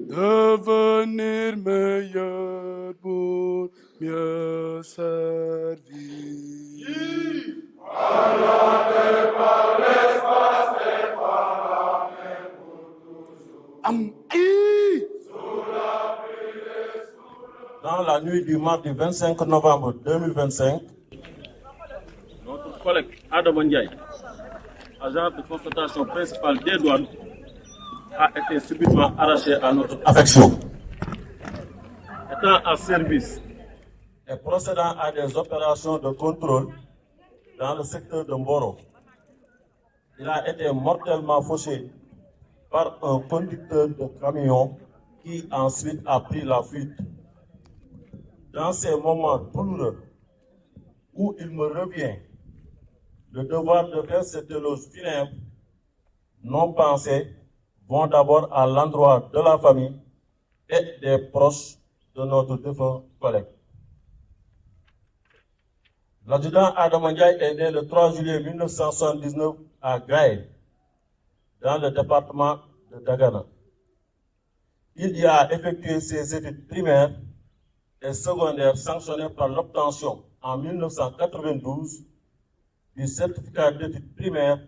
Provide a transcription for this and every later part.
Devenir meilleur pour mieux servir. Dans la nuit du mardi 25 novembre 2025, notre collègue Adam Ndiaye, agent de constatation principale des douanes, a été subitement arraché à notre affection. Étant en service et procédant à des opérations de contrôle dans le secteur de Mboro, il a été mortellement fauché par un conducteur de camion qui ensuite a pris la fuite. Dans ces moments douloureux où il me revient le devoir de faire cette éloge funèbre, nos pensées vont d'abord à l'endroit de la famille et des proches de notre défunt collègue. L'adjudant Adam Ndiaye est né le 3 juillet 1979 à Gaï, dans le département de Dagana. Il y a effectué ses études primaires et secondaires sanctionnées par l'obtention en 1992 du certificat d'études primaires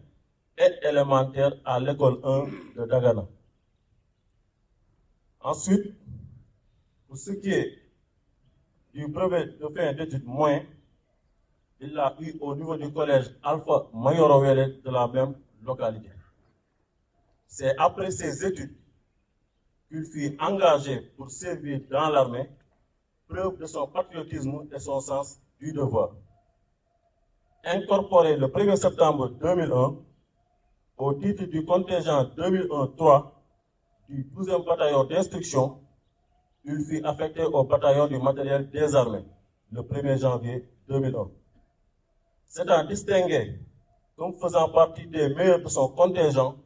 et élémentaires à l'école 1 de Dagana. Ensuite, pour ce qui est du brevet de fin d'études moyen, il l'a eu au niveau du collège Alpha Mayorowele de la même localité. C'est après ses études qu'il fut engagé pour servir dans l'armée, preuve de son patriotisme et son sens du devoir. Incorporé le 1er septembre 2001 au titre du contingent 2001-3 du 12e bataillon d'instruction, il fut affecté au bataillon du matériel des armées le 1er janvier 2001. S'étant distingué comme faisant partie des meilleurs de son contingent,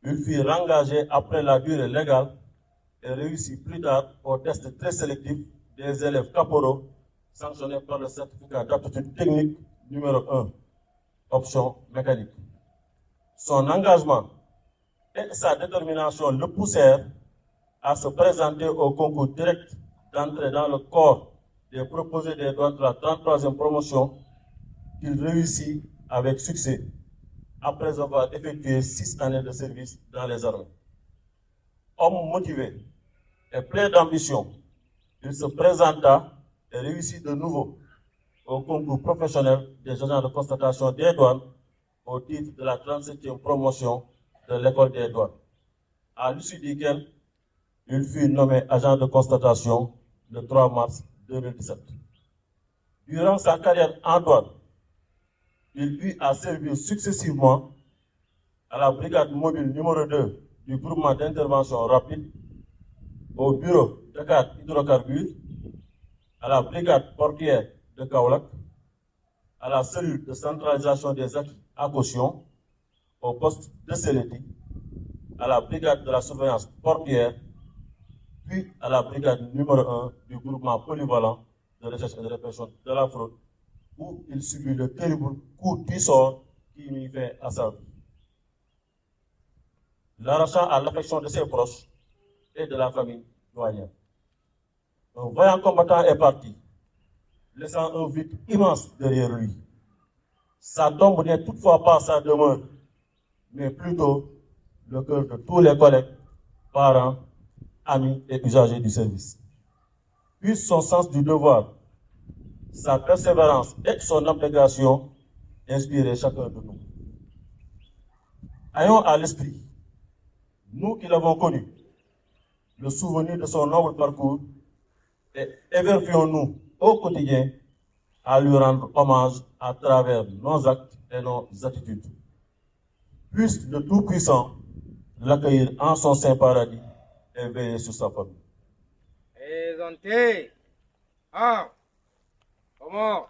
il fut engagé après la durée légale et réussit plus tard au test très sélectif des élèves caporaux sanctionnés par le certificat d'aptitude technique numéro 1, option mécanique. Son engagement et sa détermination le poussèrent à se présenter au concours direct d'entrée dans le corps des proposés des douanes de la 33e promotion qu'il réussit avec succès après avoir effectué 6 années de service dans les armées. Homme motivé et plein d'ambition, il se présenta et réussit de nouveau au concours professionnel des agents de constatation des douanes au titre de la 37e promotion de l'école des douanes, à l'issue duquel il fut nommé agent de constatation le 3 mars 2017. Durant sa carrière en douane, il eut à servir successivement à la brigade mobile numéro 2 du groupement d'intervention rapide, au bureau Dakar Hydrocarbures, à la brigade portière de Kaolack, à la cellule de centralisation des acquis à caution, au poste de Séléti, à la brigade de la surveillance portière, puis à la brigade numéro 1 du groupement polyvalent de recherche et de répression de la fraude, où il subit le terrible coup du sort qui mit fin à sa vie. L'arrachant à l'affection de ses proches et de la famille douanière. Un vaillant combattant est parti, laissant un vide immense derrière lui. Sa tombe n'est toutefois pas sa demeure, mais plutôt le cœur de tous les collègues, parents, amis et usagers du service. Puisse son sens du devoir, sa persévérance et son abnégation inspirer chacun de nous. Ayons à l'esprit, nous qui l'avons connu, le souvenir de son noble parcours et évertuons-nous au quotidien à lui rendre hommage à travers nos actes et nos attitudes. Puisse le Tout-Puissant l'accueillir en son saint paradis et veiller sur sa famille. Présenté. Ah, comment?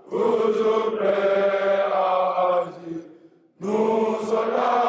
Toujours prêt à agir, nous soldats